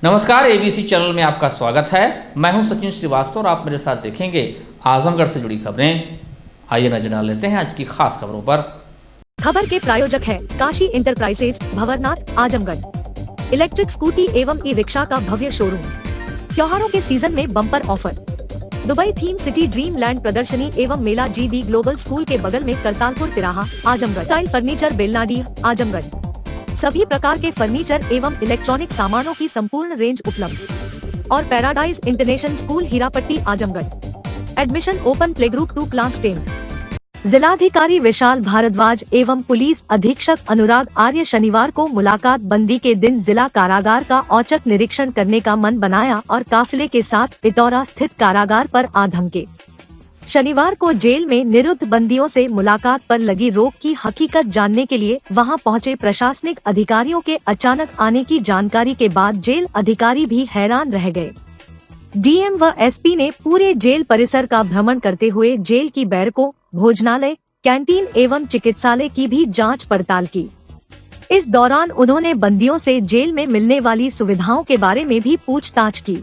नमस्कार, ABC channel में आपका स्वागत है। मैं हूं सचिन श्रीवास्तव और आप मेरे साथ देखेंगे आजमगढ़ से जुड़ी खबरें। आइए नजर डाल लेते हैं आज की खास खबरों पर। खबर के प्रायोजक है Kashi enterprises, Bhanwarnath, Azamgarh. Electric scooty एवं ई रिक्शा का भव्य शोरूम। त्योहारों के सीजन में bumper offer. Dubai theme city dream land प्रदर्शनी एवं मेला GB ग्लोबल स्कूल के बगल में करतारपुर तिराहा, आजमगढ़। Style furniture, Belnadi, Azamgarh. सभी प्रकार के फर्नीचर एवं इलेक्ट्रॉनिक सामानों की संपूर्ण रेंज उपलब्ध। और paradise international school, Hirapatti, Azamgarh. Admission open, play group 2 class 10। जिलाधिकारी विशाल भारद्वाज एवं पुलिस अधीक्षक अनुराग आर्य शनिवार को मुलाकात बंदी के दिन जिला कारागार का औचक निरीक्षण करने का मन बनाया और काफिले के साथ पिटौरा स्थित कारागार पर आ धमके। शनिवार को जेल में निरुद्ध बंदियों से मुलाकात पर लगी रोक की हकीकत जानने के लिए वहां पहुंचे प्रशासनिक अधिकारियों के अचानक आने की जानकारी के बाद जेल अधिकारी भी हैरान रह गए। DM व SP ने पूरे जेल परिसर का भ्रमण करते हुए जेल की बैरकों, भोजनालय, कैंटीन एवं चिकित्सालय की भी जांच पड़ताल की। इस दौरान उन्होंने बंदियों से जेल में मिलने वाली सुविधाओं के बारे में भी पूछताछ की।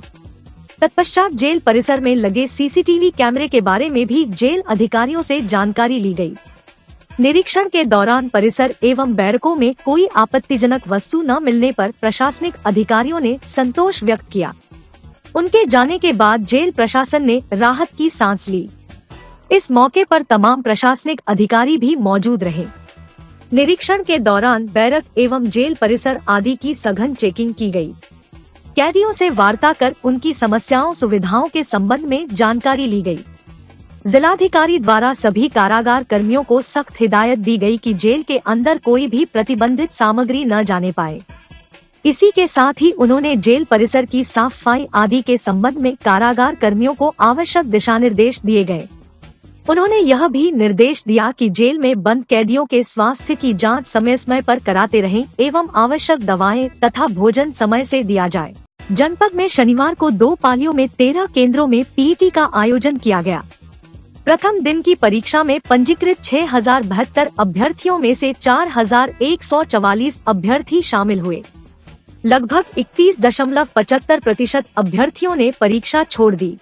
तत्पश्चात जेल परिसर में लगे CCTV कैमरे के बारे में भी जेल अधिकारियों से जानकारी ली गई। निरीक्षण के दौरान परिसर एवं बैरकों में कोई आपत्तिजनक वस्तु न मिलने पर प्रशासनिक अधिकारियों ने संतोष व्यक्त किया। उनके जाने के बाद जेल प्रशासन ने राहत की सांस ली। इस मौके पर तमाम प्रशासनिक अधिकारी भी मौजूद रहे। निरीक्षण के दौरान बैरक एवं जेल परिसर आदि की सघन चेकिंग की गई। कैदियों से वार्ता कर उनकी समस्याओं सुविधाओं के संबंध में जानकारी ली गई। जिलाधिकारी द्वारा सभी कारागार कर्मियों को सख्त हिदायत दी गई कि जेल के अंदर कोई भी प्रतिबंधित सामग्री न जाने पाए। इसी के साथ ही उन्होंने जेल परिसर की साफ सफाई आदि के संबंध में कारागार कर्मियों को आवश्यक दिशा निर्देश दिए गए। उन्होंने यह भी निर्देश दिया कि जेल में बंद कैदियों के स्वास्थ्य की जांच समय समय पर कराते रहें एवं आवश्यक दवाएं तथा भोजन समय से दिया जाए। जनपद में शनिवार को 2 पालियों में 13 केंद्रों में PET का आयोजन किया गया। प्रथम दिन की परीक्षा में पंजीकृत 6072 अभ्यर्थियों में से 4144 अभ्यर्थी शामिल हुए। लगभग 31.75% अभ्यर्थियों ने परीक्षा छोड़ दी।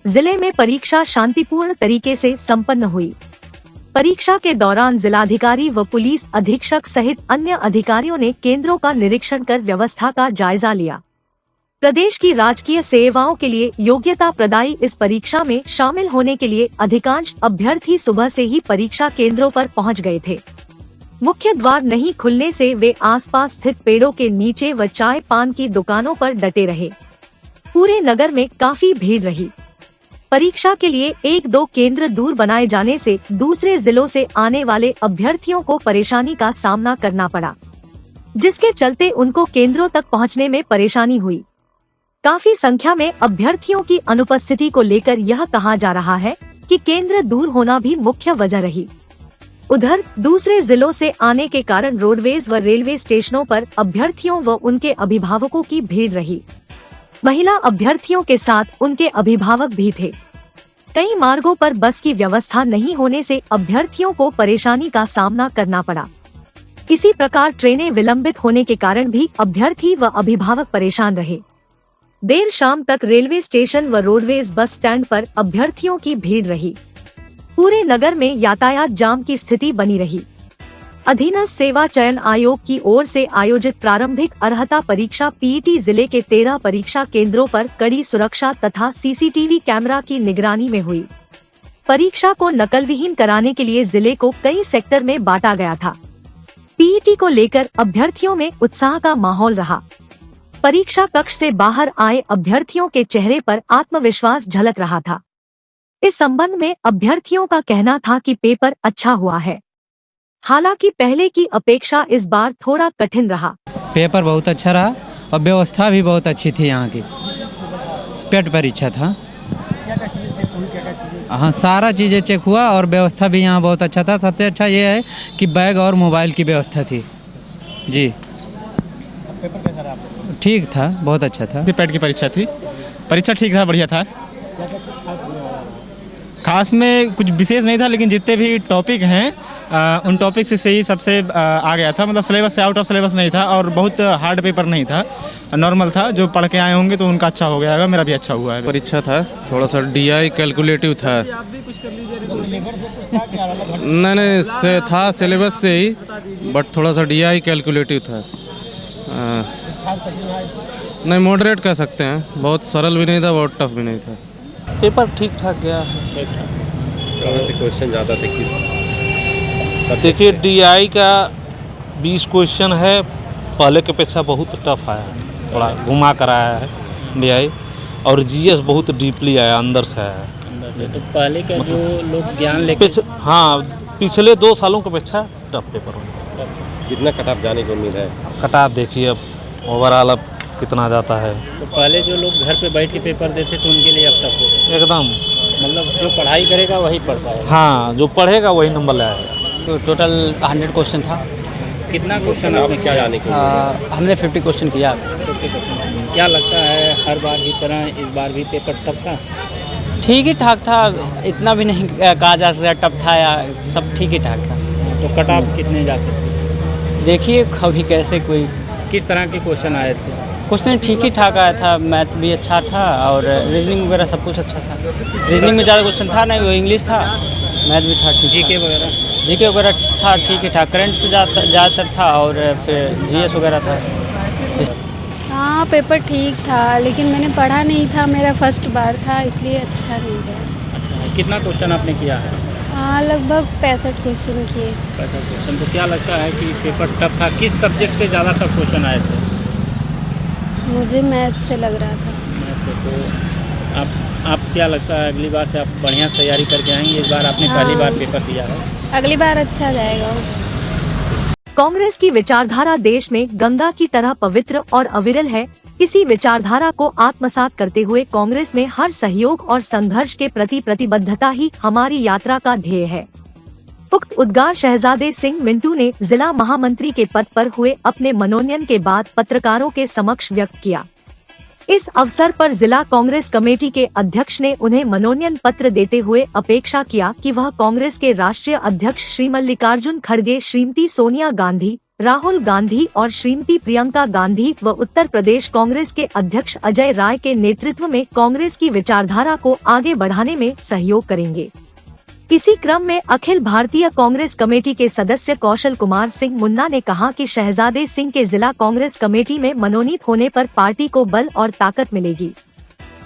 जिले में परीक्षा शांतिपूर्ण तरीके से संपन्न हुई। परीक्षा के दौरान जिलाधिकारी व पुलिस अधीक्षक सहित अन्य अधिकारियों ने केंद्रों का निरीक्षण कर व्यवस्था का जायजा लिया। प्रदेश की राजकीय सेवाओं के लिए योग्यता प्रदायी इस परीक्षा में शामिल होने के लिए अधिकांश अभ्यर्थी सुबह से ही परीक्षा केंद्रों पर पहुंच गए थे। मुख्य द्वार नहीं खुलने से वे आसपास स्थित पेड़ों के नीचे व चाय पान की दुकानों पर डटे रहे। पूरे नगर में काफी भीड़ रही। परीक्षा के लिए 1-2 केंद्र दूर बनाए जाने से दूसरे जिलों से आने वाले अभ्यर्थियों को परेशानी का सामना करना पड़ा, जिसके चलते उनको केंद्रों तक पहुंचने में परेशानी हुई। काफी संख्या में अभ्यर्थियों की अनुपस्थिति को लेकर यह कहा जा रहा है कि केंद्र दूर होना भी मुख्य वजह रही। उधर दूसरे जिलों से आने के कारण रोडवेज व रेलवे स्टेशनों पर अभ्यर्थियों व उनके अभिभावकों की भीड़ रही। महिला अभ्यर्थियों के साथ उनके अभिभावक भी थे। कई मार्गों पर बस की व्यवस्था नहीं होने से अभ्यर्थियों को परेशानी का सामना करना पड़ा। इसी प्रकार ट्रेनें विलंबित होने के कारण भी अभ्यर्थी व अभिभावक परेशान रहे। देर शाम तक रेलवे स्टेशन व रोडवेज बस स्टैंड पर अभ्यर्थियों की भीड़ रही। पूरे नगर में यातायात जाम की स्थिति बनी रही। अधीनस्थ सेवा चयन आयोग की ओर से आयोजित प्रारंभिक अर्हता परीक्षा PET जिले के 13 परीक्षा केंद्रों पर कड़ी सुरक्षा तथा CCTV कैमरा की निगरानी में हुई। परीक्षा को नकलविहीन कराने के लिए जिले को कई सेक्टर में बांटा गया था। PET को लेकर अभ्यर्थियों में उत्साह का माहौल रहा। परीक्षा कक्ष से बाहर आए अभ्यर्थियों के चेहरे पर आत्मविश्वास झलक रहा था। इस संबंध में अभ्यर्थियों का कहना था कि पेपर अच्छा हुआ है। हालांकि पहले की अपेक्षा इस बार थोड़ा कठिन रहा। पेपर बहुत अच्छा रहा और व्यवस्था भी बहुत अच्छी थी। यहाँ की पेट परीक्षा था। हाँ, सारा चीज़ें चेक हुआ और व्यवस्था भी यहाँ बहुत अच्छा था। सबसे अच्छा ये है कि बैग और मोबाइल की व्यवस्था थी। जी, पेपर कैसा रहा? ठीक था, बहुत अच्छा था। पेट की परीक्षा थी, परीक्षा ठीक था, बढ़िया था। खास में कुछ विशेष नहीं था, लेकिन जितने भी टॉपिक हैं उन टॉपिक से ही सबसे आ गया था, मतलब सिलेबस से आउट ऑफ सिलेबस नहीं था और बहुत हार्ड पेपर नहीं था, नॉर्मल था। जो पढ़ के आए होंगे तो उनका अच्छा हो गया है, मेरा भी अच्छा हुआ है। परीक्षा था, थोड़ा सा DI कैलकुलेटिव था। नहीं से था सिलेबस से ही, बट थोड़ा सा DI कैलकुलेटिव था। नहीं, मॉडरेट कह सकते हैं, बहुत सरल भी नहीं था, बहुत टफ भी नहीं था। पेपर ठीक ठाक गया है। कहाँ से क्वेश्चन ज़्यादा थे, किस? देखिए DI का 20 क्वेश्चन है, पहले के अपेक्षा बहुत टफ आया है, थोड़ा घुमा कर आया है DI, और GS बहुत डीपली आया, अंदर से आया है। तो पहले का जो लोग ज्ञान लेके हाँ, पिछले 2 सालों के अपेक्षा टफ पेपर हो। कितना कट ऑफ जाने की उम्मीद है? कट ऑफ देखिए अब ओवरऑल अब कितना जाता है। तो पहले जो लोग घर पे बैठ के पेपर देते तो उनके लिए अब टफ हो एकदम, मतलब जो पढ़ाई करेगा वही पढ़ पाएगा। हाँ, जो पढ़ेगा वही नंबर लाएगा। तो टोटल 100 क्वेश्चन था। कितना क्वेश्चन आप आपने क्या जाने की उम्मीद है? हमने 50 क्वेश्चन किया। क्या लगता है हर बार की तरह इस बार भी पेपर टफ था? ठीक ही ठाक था, इतना भी नहीं कहा जा सकता टफ था, या सब ठीक ही ठाक था। तो कट ऑफ कितने जा सकते? देखिए कभी कैसे कोई किस तरह के क्वेश्चन आए थे? क्वेश्चन ठीक ही ठाक आया था, मैथ भी अच्छा था और रीजनिंग वगैरह सब कुछ अच्छा था। रीजनिंग में ज़्यादा क्वेश्चन था नहीं, वो इंग्लिश था, मैथ भी था, जीके वगैरह? जीके वगैरह था ठीक ही ठाक, करंट से ज़्यादातर था, और फिर GS वगैरह था। हाँ, पेपर ठीक था, लेकिन मैंने पढ़ा नहीं था, मेरा फर्स्ट बार था, इसलिए अच्छा नहीं गया। अच्छा, कितना क्वेश्चन आपने किया है? हाँ, लगभग 65 क्वेश्चन किए। 65 क्वेश्चन। तो क्या लगता है कि पेपर टफ था? किस सब्जेक्ट से ज़्यादा टफ क्वेश्चन आए थे? मुझे मैथ से लग रहा था। मैथ से। तो आप क्या लगता है अगली बार से आप बढ़िया तैयारी करके आएंगे? इस बार आपने पहली बार पेपर दिया है, अगली बार अच्छा जाएगा। कांग्रेस की विचारधारा देश में गंगा की तरह पवित्र और अविरल है। इसी विचारधारा को आत्मसात करते हुए कांग्रेस में हर सहयोग और संघर्ष के प्रति प्रतिबद्धता ही हमारी यात्रा का ध्येय है। उक्त उद्गार शहजादे सिंह मिंटू ने जिला महामंत्री के पद पर हुए अपने मनोनयन के बाद पत्रकारों के समक्ष व्यक्त किया। इस अवसर पर जिला कांग्रेस कमेटी के अध्यक्ष ने उन्हें मनोनयन पत्र देते हुए अपेक्षा किया कि वह कांग्रेस के राष्ट्रीय अध्यक्ष श्री मल्लिकार्जुन खड़गे, श्रीमती सोनिया गांधी, राहुल गांधी और श्रीमती प्रियंका गांधी व उत्तर प्रदेश कांग्रेस के अध्यक्ष अजय राय के नेतृत्व में कांग्रेस की विचारधारा को आगे बढ़ाने में सहयोग करेंगे। इसी क्रम में अखिल भारतीय कांग्रेस कमेटी के सदस्य कौशल कुमार सिंह मुन्ना ने कहा कि शहजादे सिंह के जिला कांग्रेस कमेटी में मनोनीत होने पर पार्टी को बल और ताकत मिलेगी।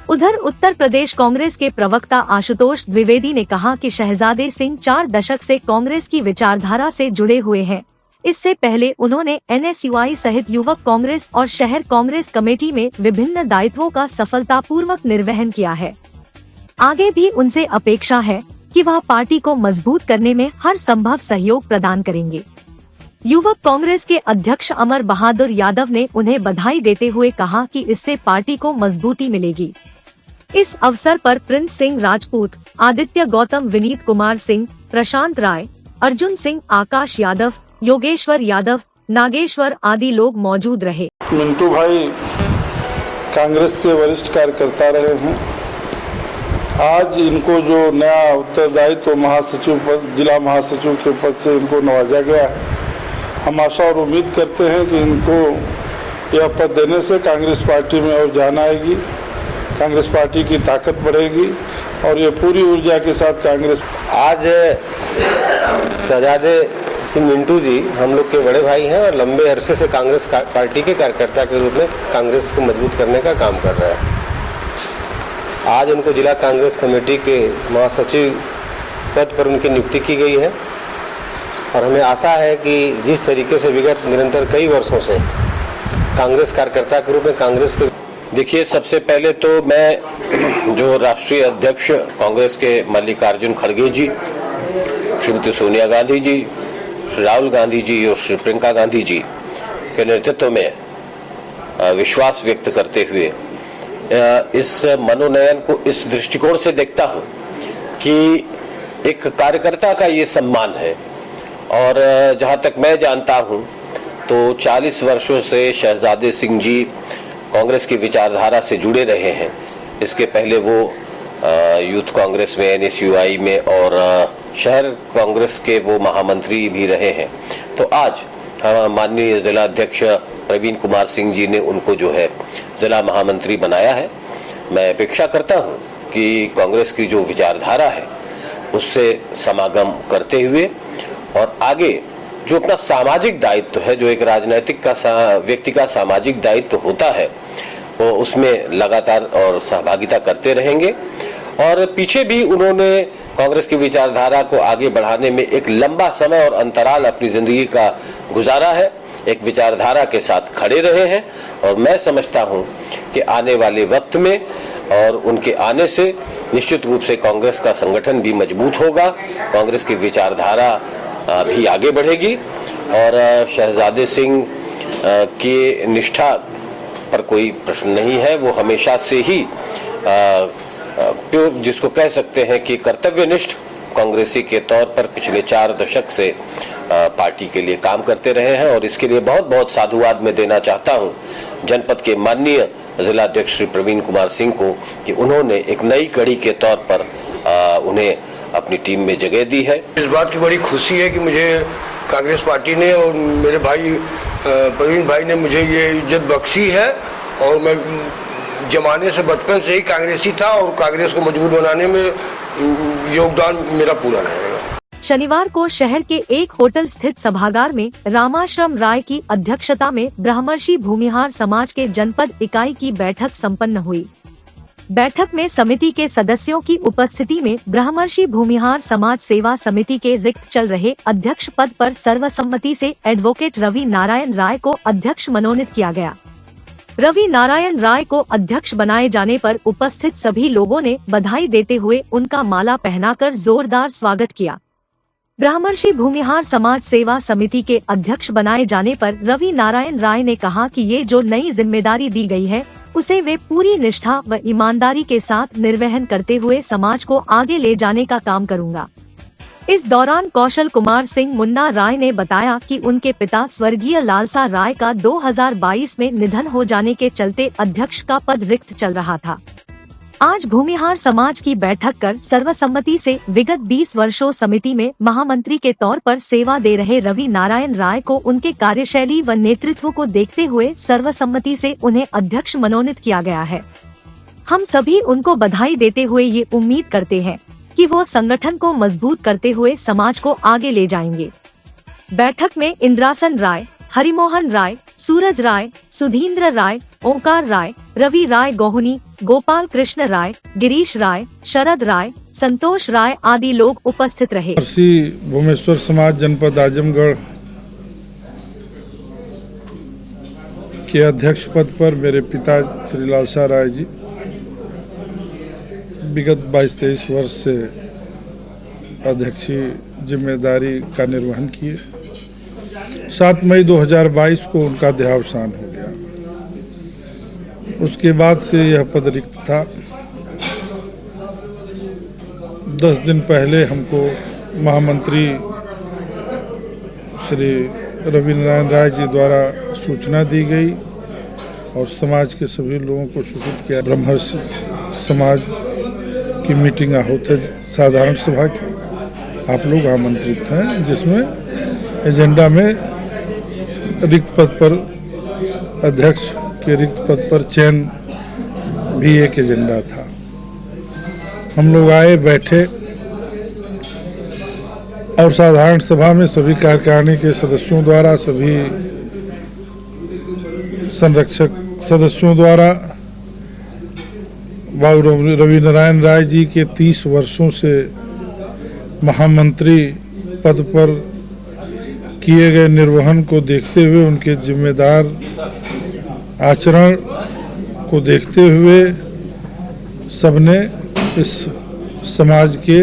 उधर उत्तर प्रदेश कांग्रेस के प्रवक्ता आशुतोष द्विवेदी ने कहा कि शहजादे सिंह 4 दशक से कांग्रेस की विचारधारा से जुड़े हुए हैं। इससे पहले उन्होंने NSUI सहित युवक कांग्रेस और शहर कांग्रेस कमेटी में विभिन्न दायित्वों का सफलतापूर्वक निर्वहन किया है। आगे भी उनसे अपेक्षा है कि वह पार्टी को मजबूत करने में हर संभव सहयोग प्रदान करेंगे। युवक कांग्रेस के अध्यक्ष अमर बहादुर यादव ने उन्हें बधाई देते हुए कहा कि इससे पार्टी को मजबूती मिलेगी। इस अवसर पर प्रिंस सिंह राजपूत, आदित्य गौतम, विनीत कुमार सिंह, प्रशांत राय, अर्जुन सिंह, आकाश यादव, योगेश्वर यादव, नागेश्वर आदि लोग मौजूद रहे। मिंटू भाई कांग्रेस के वरिष्ठ कार्यकर्ता रहे हैं। आज इनको जो नया उत्तरदायित्व तो महासचिव पद, जिला महासचिव के पद से इनको नवाजा गया है। हम आशा और उम्मीद करते हैं कि इनको यह पद देने से कांग्रेस पार्टी में और जान आएगी, कांग्रेस पार्टी की ताकत बढ़ेगी और ये पूरी ऊर्जा के साथ कांग्रेस। आज शहजादे सिंह मिंटू जी हम लोग के बड़े भाई हैं और लंबे अरसे से कांग्रेस पार्टी के कार्यकर्ता के रूप में कांग्रेस को मजबूत करने का काम कर रहे हैं। आज उनको जिला कांग्रेस कमेटी के महासचिव पद पर उनकी नियुक्ति की गई है और हमें आशा है कि जिस तरीके से विगत निरंतर कई वर्षों से कांग्रेस कार्यकर्ता के रूप में कांग्रेस के। देखिए, सबसे पहले तो मैं जो राष्ट्रीय अध्यक्ष कांग्रेस के मल्लिकार्जुन खड़गे जी, श्रीमती सोनिया गांधी जी, श्री राहुल गांधी जी और श्री प्रियंका गांधी जी के नेतृत्व में विश्वास व्यक्त करते हुए इस मनोनयन को इस दृष्टिकोण से देखता हूं कि एक कार्यकर्ता का ये सम्मान है और जहां तक मैं जानता हूं तो 40 वर्षों से शहजादे सिंह जी कांग्रेस की विचारधारा से जुड़े रहे हैं। इसके पहले वो यूथ कांग्रेस में, NSUI में और शहर कांग्रेस के वो महामंत्री भी रहे हैं। तो आज माननीय जिला अध्यक्ष प्रवीण कुमार सिंह जी ने उनको जो है जिला महामंत्री बनाया है। मैं अपेक्षा करता हूं कि कांग्रेस की जो विचारधारा है उससे समागम करते हुए और आगे जो अपना सामाजिक दायित्व है, जो एक राजनीतिक व्यक्ति का सामाजिक दायित्व होता है, वो उसमें लगातार और सहभागिता करते रहेंगे। और पीछे भी उन्होंने कांग्रेस की विचारधारा को आगे बढ़ाने में एक लंबा समय और अंतराल अपनी जिंदगी का गुजारा है, एक विचारधारा के साथ खड़े रहे हैं। और मैं समझता हूं कि आने वाले वक्त में और उनके आने से निश्चित रूप से कांग्रेस का संगठन भी मजबूत होगा, कांग्रेस की विचारधारा भी आगे बढ़ेगी और शहजादे सिंह की निष्ठा पर कोई प्रश्न नहीं है। वो हमेशा से ही जिसको कह सकते हैं कि कर्तव्यनिष्ठ कांग्रेसी के तौर पर पिछले 4 दशक से पार्टी के लिए काम करते रहे हैं और इसके लिए बहुत बहुत साधुवाद मैं देना चाहता हूं जनपद के माननीय जिला अध्यक्ष श्री प्रवीण कुमार सिंह को कि उन्होंने एक नई कड़ी के तौर पर उन्हें अपनी टीम में जगह दी है। इस बात की बड़ी खुशी है कि मुझे कांग्रेस पार्टी ने और मेरे भाई प्रवीण भाई ने मुझे ये इज्जत बख्शी है और मैं जमाने से बचपन से ही कांग्रेसी था और कांग्रेस को मजबूत बनाने में योगदान मेरा पूरा रहेगा। शनिवार को शहर के एक होटल स्थित सभागार में रामाश्रम राय की अध्यक्षता में ब्रह्मर्षि भूमिहार समाज के जनपद इकाई की बैठक संपन्न हुई। बैठक में समिति के सदस्यों की उपस्थिति में ब्रह्मर्षि भूमिहार समाज सेवा समिति के रिक्त चल रहे अध्यक्ष पद पर सर्वसम्मति से एडवोकेट रवि नारायण राय को अध्यक्ष मनोनीत किया गया। रवि नारायण राय को अध्यक्ष बनाए जाने पर उपस्थित सभी लोगों ने बधाई देते हुए उनका माला पहनाकर जोरदार स्वागत किया। ब्रह्मर्षि भूमिहार समाज सेवा समिति के अध्यक्ष बनाए जाने पर रवि नारायण राय ने कहा कि ये जो नई जिम्मेदारी दी गई है उसे वे पूरी निष्ठा व ईमानदारी के साथ निर्वहन करते हुए समाज को आगे ले जाने का काम करूंगा। इस दौरान कौशल कुमार सिंह मुन्ना राय ने बताया कि उनके पिता स्वर्गीय लालसा राय का 2022 में निधन हो जाने के चलते अध्यक्ष का पद रिक्त चल रहा था। आज भूमिहार समाज की बैठक कर सर्वसम्मति से विगत 20 वर्षों समिति में महामंत्री के तौर पर सेवा दे रहे रवि नारायण राय को उनके कार्यशैली व नेतृत्व को देखते हुए सर्वसम्मति से उन्हें अध्यक्ष मनोनीत किया गया है। हम सभी उनको बधाई देते हुए ये उम्मीद करते हैं कि वो संगठन को मजबूत करते हुए समाज को आगे ले जाएंगे। बैठक में इंद्रासन राय, हरिमोहन राय, सूरज राय, सुधींद्र राय, ओंकार राय, रवि राय गोहनी, गोपाल कृष्ण राय, गिरीश राय, शरद राय, संतोष राय आदि लोग उपस्थित रहे। भूमेश्वर समाज जनपद आजमगढ़ के अध्यक्ष पद पर मेरे पिता श्री लालसा राय जी विगत 22-23 वर्ष से अध्यक्षीय जिम्मेदारी का निर्वहन किए। 7 मई 2022 को उनका देहावसान हो गया। उसके बाद से यह पद रिक्त था। 10 दिन पहले हमको महामंत्री श्री रवि नारायण राय जी द्वारा सूचना दी गई और समाज के सभी लोगों को सूचित किया। ब्रह्मर्षि समाज की मीटिंग आहूत है साधारण सभा की, आप लोग आमंत्रित हैं, जिसमें एजेंडा में रिक्त पद पर अध्यक्ष के रिक्त पद पर चयन भी एक एजेंडा था। हम लोग आए, बैठे और साधारण सभा में सभी कार्यकारिणी के सदस्यों द्वारा, सभी संरक्षक सदस्यों द्वारा रवि नारायण राय जी के 30 वर्षों से महामंत्री पद पर किए गए निर्वहन को देखते हुए, उनके जिम्मेदार आचरण को देखते हुए सबने इस समाज के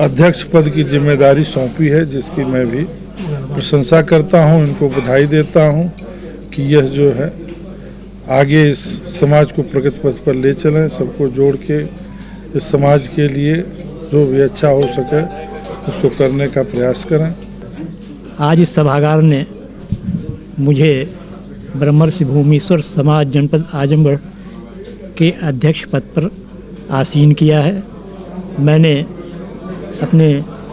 अध्यक्ष पद की जिम्मेदारी सौंपी है, जिसकी मैं भी प्रशंसा करता हूं, इनको बधाई देता हूं कि यह जो है आगे इस समाज को प्रगति पथ पर ले चलें, सबको जोड़ के इस समाज के लिए जो भी अच्छा हो सके उसको करने का प्रयास करें। आज इस सभागार ने मुझे ब्रह्मर्षि भूमेश्वर समाज जनपद आजमगढ़ के अध्यक्ष पद पर आसीन किया है। मैंने अपने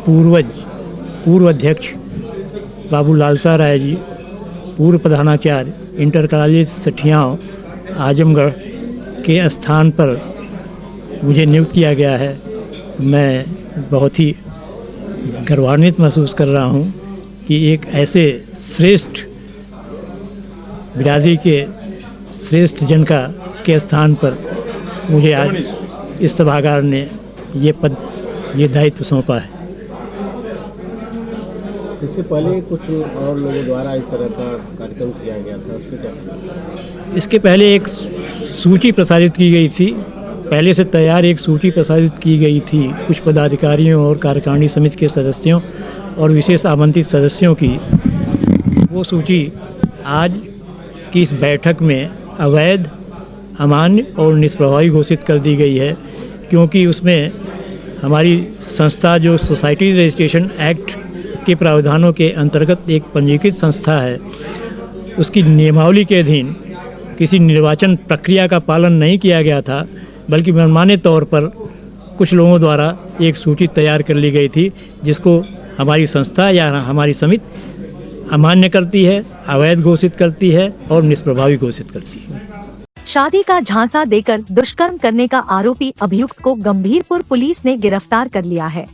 पूर्व अध्यक्ष बाबू लालसा राय जी, पूर्व प्रधानाचार्य इंटर कॉलेज सठियाँव आजमगढ़ के स्थान पर मुझे नियुक्त किया गया है। मैं बहुत ही गर्वान्वित महसूस कर रहा हूँ कि एक ऐसे श्रेष्ठ बिरादरी के श्रेष्ठ जन के स्थान पर मुझे आज इस सभागार ने ये दायित्व सौंपा है। इससे पहले कुछ और लोगों द्वारा इस तरह का कार्यक्रम किया गया था, उसमें क्या? इसके पहले एक सूची प्रसारित की गई थी, पहले से तैयार एक सूची प्रसारित की गई थी कुछ पदाधिकारियों और कार्यकारिणी समिति के सदस्यों और विशेष आमंत्रित सदस्यों की। वो सूची आज की इस बैठक में अवैध, अमान्य और निष्प्रभावी घोषित कर दी गई है, क्योंकि उसमें हमारी संस्था जो सोसाइटी रजिस्ट्रेशन एक्ट के प्रावधानों के अंतर्गत एक पंजीकृत संस्था है, उसकी नियमावली के अधीन किसी निर्वाचन प्रक्रिया का पालन नहीं किया गया था, बल्कि मनमाने तौर पर कुछ लोगों द्वारा एक सूची तैयार कर ली गई थी, जिसको हमारी संस्था या हमारी समिति अमान्य करती है, अवैध घोषित करती है और निष्प्रभावी घोषित करती है। शादी का झांसा देकर दुष्कर्म करने का आरोपी अभियुक्त को गंभीरपुर पुलिस ने गिरफ्तार कर लिया है।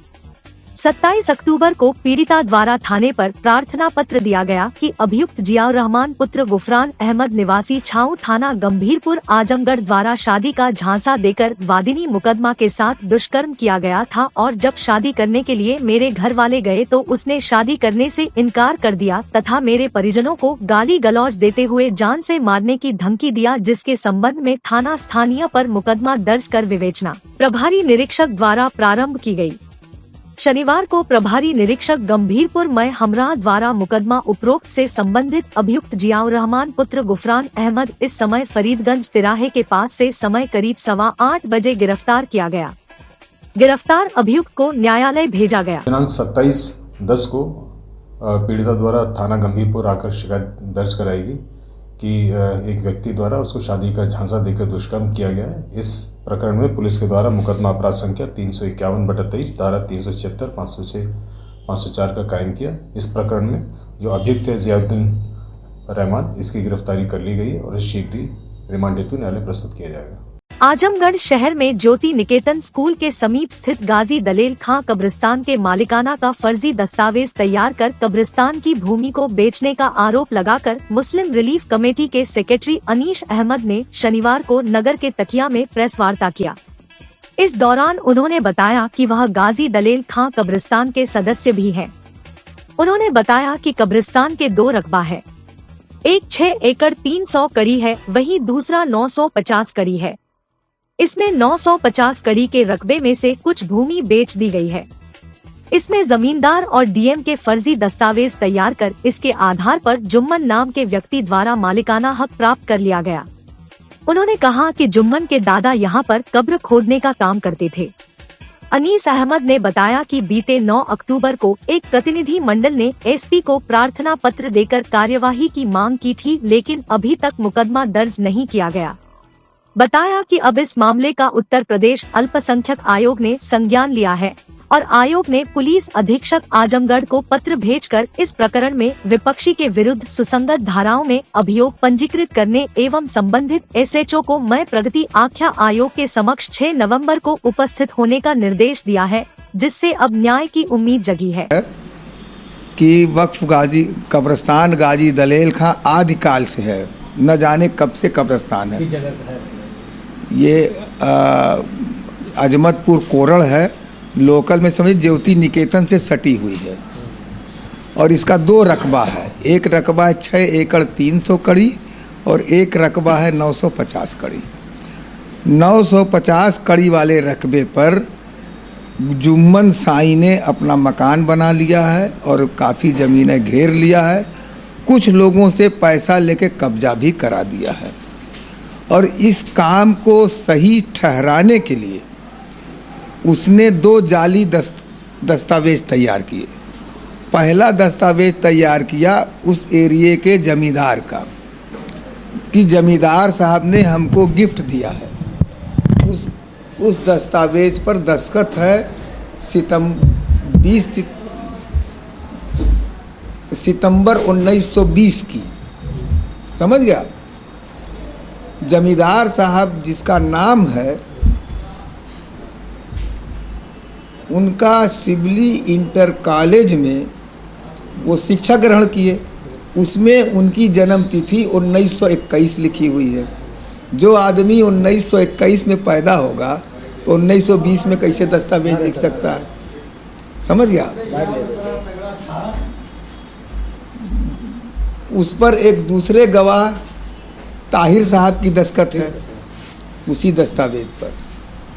27 अक्टूबर को पीड़िता द्वारा थाने पर प्रार्थना पत्र दिया गया कि अभियुक्त जियाउर रहमान पुत्र गुफरान अहमद निवासी छाऊ थाना गंभीरपुर आजमगढ़ द्वारा शादी का झांसा देकर वादिनी मुकदमा के साथ दुष्कर्म किया गया था और जब शादी करने के लिए मेरे घर वाले गए तो उसने शादी करने से इनकार कर दिया तथा मेरे परिजनों को गाली गलौज देते हुए जान से मारने की धमकी दिया, जिसके संबंध में थाना स्थानीय पर मुकदमा दर्ज कर विवेचना प्रभारी निरीक्षक द्वारा प्रारंभ की गयी। शनिवार को प्रभारी निरीक्षक गंभीरपुर मय हमरा द्वारा मुकदमा उपरोक्त से संबंधित अभियुक्त जियाउर रहमान पुत्र गुफरान अहमद इस समय फरीदगंज तिराहे के पास से समय करीब 8:15 बजे गिरफ्तार किया गया। गिरफ्तार अभियुक्त को न्यायालय भेजा गया। दिनांक 27/10 को पीड़िता द्वारा थाना गंभीरपुर आकर शिकायत दर्ज कराएगी कि एक व्यक्ति द्वारा उसको शादी का झांसा देकर दुष्कर्म किया गया है। इस प्रकरण में पुलिस के द्वारा मुकदमा अपराध संख्या 351/23 धारा 376, 506, 504 का कायम किया। इस प्रकरण में जो अभियुक्त है जियाउद्दीन रहमान, इसकी गिरफ्तारी कर ली गई और शीघ्र ही रिमांड हेतु न्यायालय प्रस्तुत किया जाएगा। आजमगढ़ शहर में ज्योति निकेतन स्कूल के समीप स्थित गाजी दलेल खां कब्रिस्तान के मालिकाना का फर्जी दस्तावेज तैयार कर कब्रिस्तान की भूमि को बेचने का आरोप लगाकर मुस्लिम रिलीफ कमेटी के सेक्रेटरी अनीश अहमद ने शनिवार को नगर के तकिया में प्रेस वार्ता किया। इस दौरान उन्होंने बताया कि वह गाजी दलेल खां कब्रिस्तान के सदस्य भी हैं। उन्होंने बताया कि कब्रिस्तान के 2 रकबा है, एक 6 एकड़ 300 कड़ी है, वहीं दूसरा 950 कड़ी है। इसमें 950 कड़ी के रकबे में से कुछ भूमि बेच दी गई है। इसमें जमींदार और डीएम के फर्जी दस्तावेज तैयार कर इसके आधार पर जुम्मन नाम के व्यक्ति द्वारा मालिकाना हक प्राप्त कर लिया गया। उन्होंने कहा कि जुम्मन के दादा यहां पर कब्र खोदने का काम करते थे। अनीस अहमद ने बताया कि बीते 9 अक्टूबर को एक प्रतिनिधि मंडल ने एसपी को प्रार्थना पत्र देकर कार्यवाही की मांग की थी, लेकिन अभी तक मुकदमा दर्ज नहीं किया गया। बताया कि अब इस मामले का उत्तर प्रदेश अल्पसंख्यक आयोग ने संज्ञान लिया है और आयोग ने पुलिस अधीक्षक आजमगढ़ को पत्र भेजकर इस प्रकरण में विपक्षी के विरुद्ध सुसंगत धाराओं में अभियोग पंजीकृत करने एवं संबंधित एसएचओ को मय प्रगति आख्या आयोग के समक्ष 6 नवंबर को उपस्थित होने का निर्देश दिया है, जिससे अब न्याय की उम्मीद जगी है कि वक्फ गाजी कब्रिस्तान गाजी दलेल खां आदिकाल से है, न जाने कब से कब्रिस्तान है। ये अजमतपुर कोरड़ है, लोकल में समझ ज्योति निकेतन से सटी हुई है और इसका 2 रकबा है। एक रकबा है 6 एकड़ 300 कड़ी और एक रकबा है 950 कड़ी। 950 कड़ी वाले रकबे पर जुम्मन साई ने अपना मकान बना लिया है और काफ़ी ज़मीनें घेर लिया है। कुछ लोगों से पैसा लेके कब्जा भी करा दिया है और इस काम को सही ठहराने के लिए उसने 2 जाली दस्तावेज तैयार किए। पहला दस्तावेज तैयार किया उस एरिए के जमींदार का कि जमींदार साहब ने हमको गिफ्ट दिया है। उस दस्तावेज पर दस्तखत है 20 सितंबर 1920 की, समझ गया। जमींदार साहब जिसका नाम है, उनका सिबली इंटर कॉलेज में वो शिक्षा ग्रहण किए, उसमें उनकी जन्म तिथि 1921 लिखी हुई है। जो आदमी 1921 में पैदा होगा तो 1920 में कैसे दस्तावेज लिख सकता है, समझ गया। उस पर एक दूसरे गवाह ताहिर साहब की दस्तखत है उसी दस्तावेज पर।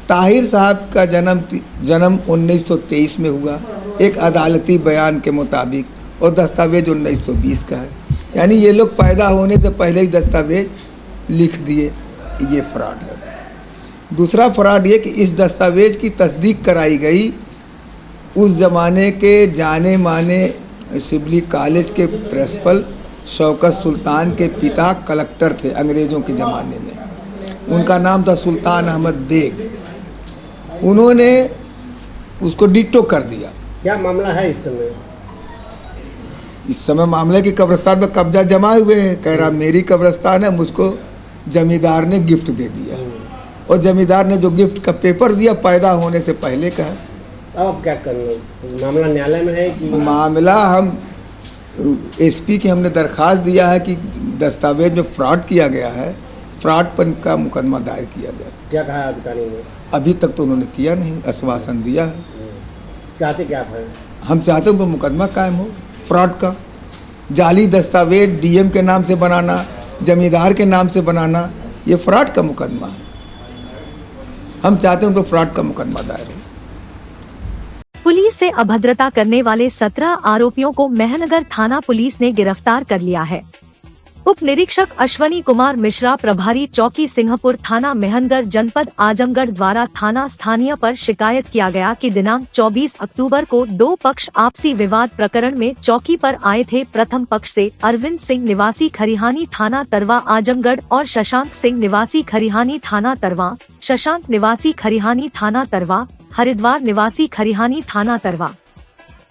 ताहिर साहब का जन्म 1923 में हुआ एक अदालती बयान के मुताबिक, और दस्तावेज 1920 का है। यानी ये लोग पैदा होने से पहले ही दस्तावेज लिख दिए, ये फ्रॉड है। दूसरा फ्रॉड ये कि इस दस्तावेज की तस्दीक कराई गई उस ज़माने के जाने माने सिबली कॉलेज के प्रिंसिपल शौकत सुल्तान के पिता कलेक्टर थे अंग्रेज़ों के ज़माने में। उनका नाम था सुल्तान अहमद बेग। उन्होंने उसको डिक्टो कर दिया। क्या मामला है इस समय? इस समय मामले की कब्रिस्तान में कब्जा जमा हुए हैं। कह रहा मेरी कब्रिस्तान है, मुझको जमींदार ने गिफ्ट दे दिया, और जमींदार ने जो गिफ्ट का पेपर दिया पैदा होने से पहले का है। अब क्या करना? मामला न्यायालय में है कि? मामला हम एसपी की हमने दरख्वास्त दिया है कि दस्तावेज में फ्रॉड किया गया है, फ्रॉड पर का मुकदमा दायर किया जाए। क्या कहा अधिकारी ने? अभी तक तो उन्होंने किया नहीं, आश्वासन दिया है। चाहते क्या है? हम चाहते हैं मुकदमा कायम हो फ्रॉड का। जाली दस्तावेज डीएम के नाम से बनाना, जमींदार के नाम से बनाना, ये फ्रॉड का मुकदमा है। हम चाहते हैं उनको फ्रॉड का मुकदमा दायर हो। पुलिस से अभद्रता करने वाले 17 आरोपियों को मेहनगर थाना पुलिस ने गिरफ्तार कर लिया है। उप निरीक्षक अश्वनी कुमार मिश्रा प्रभारी चौकी सिंहपुर थाना मेहनगर जनपद आजमगढ़ द्वारा थाना स्थानीय पर शिकायत किया गया कि दिनांक 24 अक्टूबर को दो पक्ष आपसी विवाद प्रकरण में चौकी पर आए थे। प्रथम पक्ष से अरविंद सिंह निवासी खरिहानी थाना तरवा आजमगढ़ और शशांक सिंह निवासी खरिहानी थाना तरवा, शशांक निवासी खरिहानी थाना तरवा, हरिद्वार निवासी खरिहानी थाना तरवा,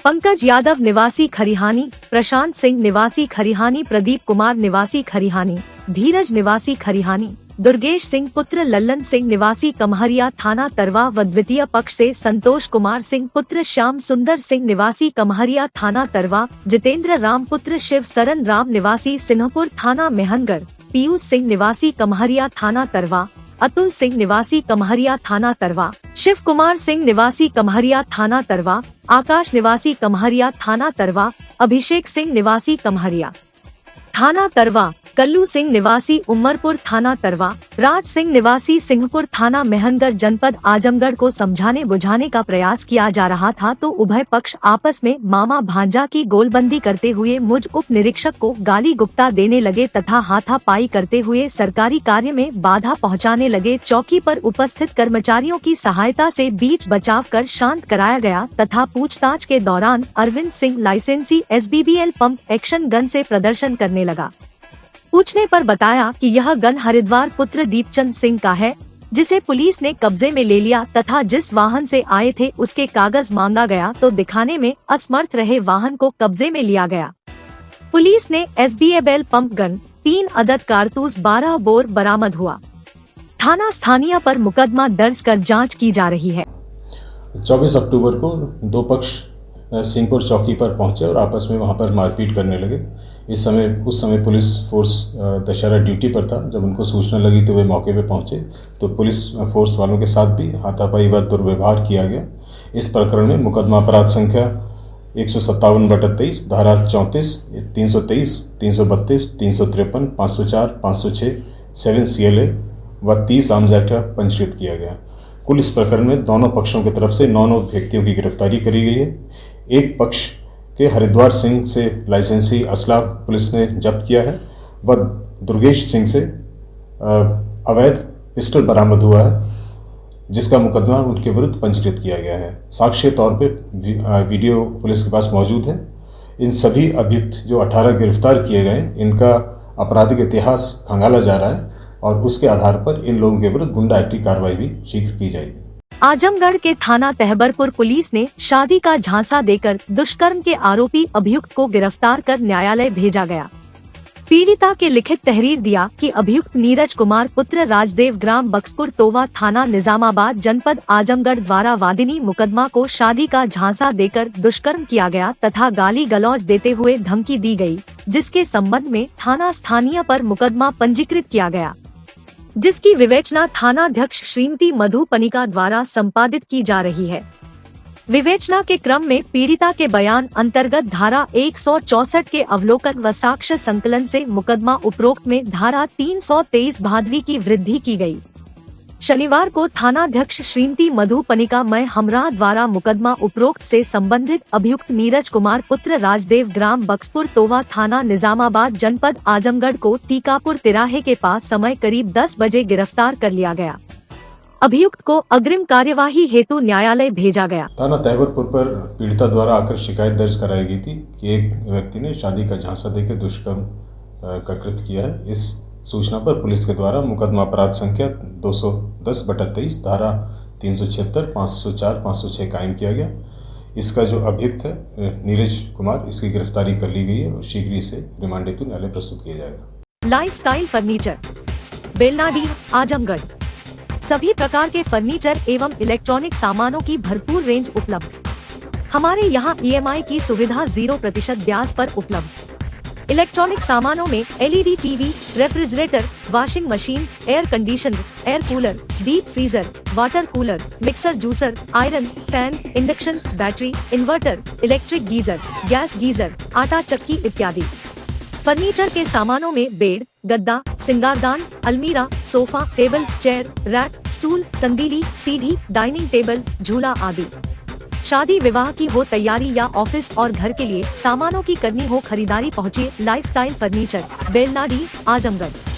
पंकज यादव निवासी खरिहानी, प्रशांत सिंह निवासी खरिहानी, प्रदीप कुमार निवासी खरिहानी, धीरज निवासी खरिहानी, दुर्गेश सिंह पुत्र लल्लन सिंह निवासी कमहरिया थाना तरवा व द्वितीय पक्ष से संतोष कुमार सिंह पुत्र श्याम सुंदर सिंह निवासी कमहरिया थाना तरवा, जितेंद्र राम पुत्र शिव सरन राम निवासी सिंहपुर थाना मेहनगर, पीयूष सिंह निवासी कमहरिया थाना तरवा, अतुल सिंह निवासी कमहरिया थाना तरवा, शिव कुमार सिंह निवासी कमहरिया थाना तरवा, आकाश निवासी कमहरिया थाना तरवा, अभिषेक सिंह निवासी कमहरिया थाना तरवा, कल्लू सिंह निवासी उमरपुर थाना तरवा, राज सिंह निवासी सिंहपुर थाना मेहनगर जनपद आजमगढ़ को समझाने बुझाने का प्रयास किया जा रहा था तो उभय पक्ष आपस में मामा भांजा की गोलबंदी करते हुए मुझ उप निरीक्षक को गाली गुप्ता देने लगे तथा हाथापाई करते हुए सरकारी कार्य में बाधा पहुंचाने लगे। चौकी पर उपस्थित कर्मचारियों की सहायता से बीच बचाव कर शांत कराया गया तथा पूछताछ के दौरान अरविंद सिंह लाइसेंसी SBBL पंप एक्शन गन से प्रदर्शन करने लगा। पूछने पर बताया कि यह गन हरिद्वार पुत्र दीपचंद सिंह का है, जिसे पुलिस ने कब्जे में ले लिया तथा जिस वाहन से आए थे उसके कागज मांगा गया तो दिखाने में असमर्थ रहे वाहन को कब्जे में लिया गया। पुलिस ने SBBL पंप गन, 3 अदद कारतूस, 12 बोर बरामद हुआ। थाना स्थानीय पर मुकदमा दर्ज कर जांच की जा रही है। 24 अक्टूबर को दो पक्ष सिंहपुर चौकी पर पहुंचे और आपस में वहां पर मारपीट करने लगे। उस समय पुलिस फोर्स दशहरा ड्यूटी पर था। जब उनको सूचना लगी तो वे मौके पर पहुंचे तो पुलिस फोर्स वालों के साथ भी हाथापाई व दुर्व्यवहार किया गया। इस प्रकरण में मुकदमा अपराध संख्या 157/23, धारा 34, 323, 332, 353, 504, 506, 7 CLA व 30 आर्म्स एक्ट पंजीकृत किया गया। कुल इस प्रकरण में दोनों पक्षों की तरफ से 9 व्यक्तियों की गिरफ्तारी करी गई है। एक पक्ष के हरिद्वार सिंह से लाइसेंसी असला पुलिस ने जब्त किया है व दुर्गेश सिंह से अवैध पिस्टल बरामद हुआ है, जिसका मुकदमा उनके विरुद्ध पंजीकृत किया गया है। साक्ष्य तौर पे वीडियो पुलिस के पास मौजूद है। इन सभी अभियुक्त जो 18 गिरफ्तार किए गए, इनका आपराधिक इतिहास खंगाला जा रहा है और उसके आधार पर इन लोगों के विरुद्ध गुंडा एक्ट की कार्रवाई भी शीघ्र की जाएगी। आजमगढ़ के थाना तहबरपुर पुलिस ने शादी का झांसा देकर दुष्कर्म के आरोपी अभियुक्त को गिरफ्तार कर न्यायालय भेजा गया। पीड़िता के लिखित तहरीर दिया कि अभियुक्त नीरज कुमार पुत्र राजदेव ग्राम बक्सपुर तोवा थाना निजामाबाद जनपद आजमगढ़ द्वारा वादिनी मुकदमा को शादी का झांसा देकर दुष्कर्म किया गया तथा गाली गलौज देते हुए धमकी दी गई, जिसके संबंध में थाना स्थानीय पर मुकदमा पंजीकृत किया गया, जिसकी विवेचना थानाध्यक्ष श्रीमती मधु पनिका द्वारा संपादित की जा रही है। विवेचना के क्रम में पीड़िता के बयान अंतर्गत धारा 164 के अवलोकन व साक्ष्य संकलन से मुकदमा उपरोक्त में धारा 323 भादवी की वृद्धि की गई। शनिवार को थानाध्यक्ष श्रीमती मधु पनिका मय हमरा द्वारा मुकदमा उपरोक्त से संबंधित अभियुक्त नीरज कुमार पुत्र राजदेव ग्राम बक्सपुर तोवा थाना निजामाबाद जनपद आजमगढ़ को टीकापुर तिराहे के पास समय करीब 10 बजे गिरफ्तार कर लिया गया। अभियुक्त को अग्रिम कार्यवाही हेतु न्यायालय भेजा गया। थाना तहबरपुर पर पीड़िता द्वारा आकर शिकायत दर्ज कराई गई थी कि एक व्यक्ति ने शादी का झांसा देकर दुष्कर्म का कृत्य किया है। इस सूचना पर पुलिस के द्वारा मुकदमा अपराध संख्या 210/23 धारा 376, 504, 506 कायम किया गया। इसका जो अभियुक्त है नीरज कुमार, इसकी गिरफ्तारी कर ली गई है और शीघ्र इसे रिमांड हेतु न्यायालय प्रस्तुत किया जाएगा। Lifestyle furniture, Belnadi, Azamgarh. सभी प्रकार के फर्नीचर एवं इलेक्ट्रॉनिक सामानों की भरपूर रेंज उपलब्ध। हमारे यहाँ EMI की सुविधा 0% ब्याज पर उपलब्ध। इलेक्ट्रॉनिक सामानों में LED TV, refrigerator, washing machine, air conditioner, air cooler, deep freezer, water cooler, mixer juicer, iron, fan, induction, battery, inverter, electric geyser, gas geyser, आटा चक्की इत्यादि। फर्नीचर के सामानों में बेड, गद्दा, सिंगारदान, अलमीरा, sofa, table, chair, rack, stool, संदीली, सीढ़ी, डाइनिंग टेबल, झूला आदि। शादी विवाह की हो तैयारी या ऑफिस और घर के लिए सामानों की करनी हो खरीदारी, पहुंचिए लाइफस्टाइल फर्नीचर, बेलनाडी, आजमगढ़।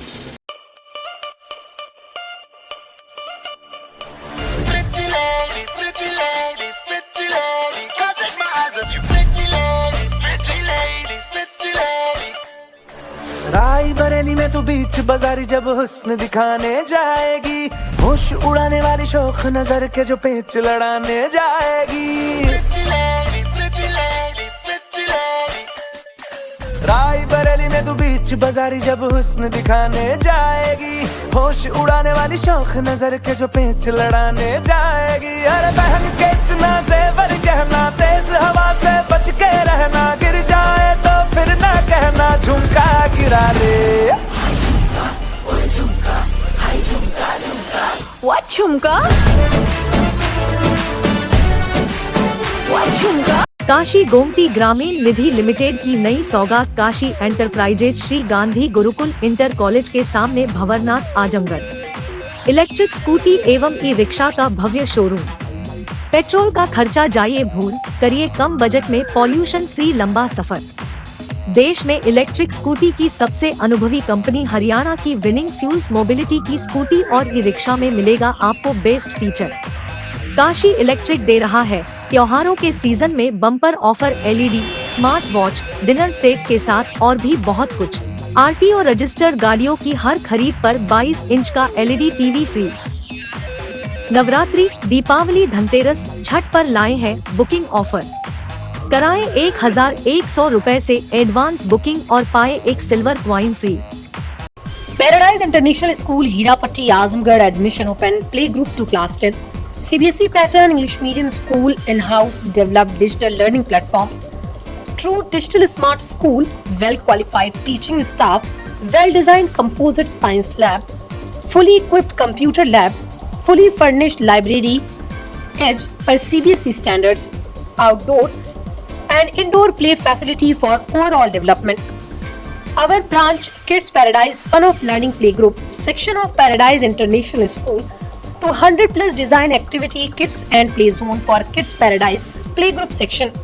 रायबरेली में तू बीच बाजारी जब हुस्न दिखाने जाएगी, होश उड़ाने वाली शौक नजर के जो पेच लड़ाने जाएगी। रायबरेली में तू बीच बाजारी जब हुस्न दिखाने जाएगी, होश उड़ाने वाली शौक नजर के जो पेच लड़ाने जाएगी। अरे बहन के इतना जेवर गहना, तेज हवा से बच के रहना, गिर जाए तो फिर ना कहना झुमका गिरा ले। What झुमका? What झुमका? काशी गोमती ग्रामीण निधि लिमिटेड की नई सौगात Kashi enterprises Shri Gandhi Gurukul inter college के सामने भंवरनाथ, आजमगढ़। इलेक्ट्रिक स्कूटी एवं ई-रिक्शा का भव्य शोरूम। पेट्रोल का खर्चा जाइए भूल, करिए कम बजट में पॉल्यूशन फ्री लंबा सफर। देश में इलेक्ट्रिक स्कूटी की सबसे अनुभवी कंपनी हरियाणा की विनिंग फ्यूल्स मोबिलिटी की स्कूटी और ई-रिक्शा में मिलेगा आपको बेस्ट फीचर। काशी इलेक्ट्रिक दे रहा है त्योहारों के सीजन में bumper offer, LED, smart watch, dinner set के साथ और भी बहुत कुछ। RTO रजिस्टर्ड गाड़ियों की हर खरीद पर 22 इंच का LED टीवी फ्री। नवरात्रि, दीपावली, धनतेरस, छठ पर लाए हैं बुकिंग ऑफर। कराएं 1100 रुपए से एडवांस बुकिंग और पाए एक सिल्वर क्वाइन फ्री। Paradise international school Hirapatti, Azamgarh. Admission open. Play group to class 10। CBSE pattern English medium school, in house developed digital learning platform, true digital smart school, well qualified teaching staff, well designed composite science lab, fully equipped computer lab, fully furnished library, edge per CBSE standards, outdoor and indoor play facility for overall development. Our branch Kids Paradise Fun of Learning Playgroup section of Paradise International School to 100+ design activity kits and play zone for Kids Paradise Playgroup section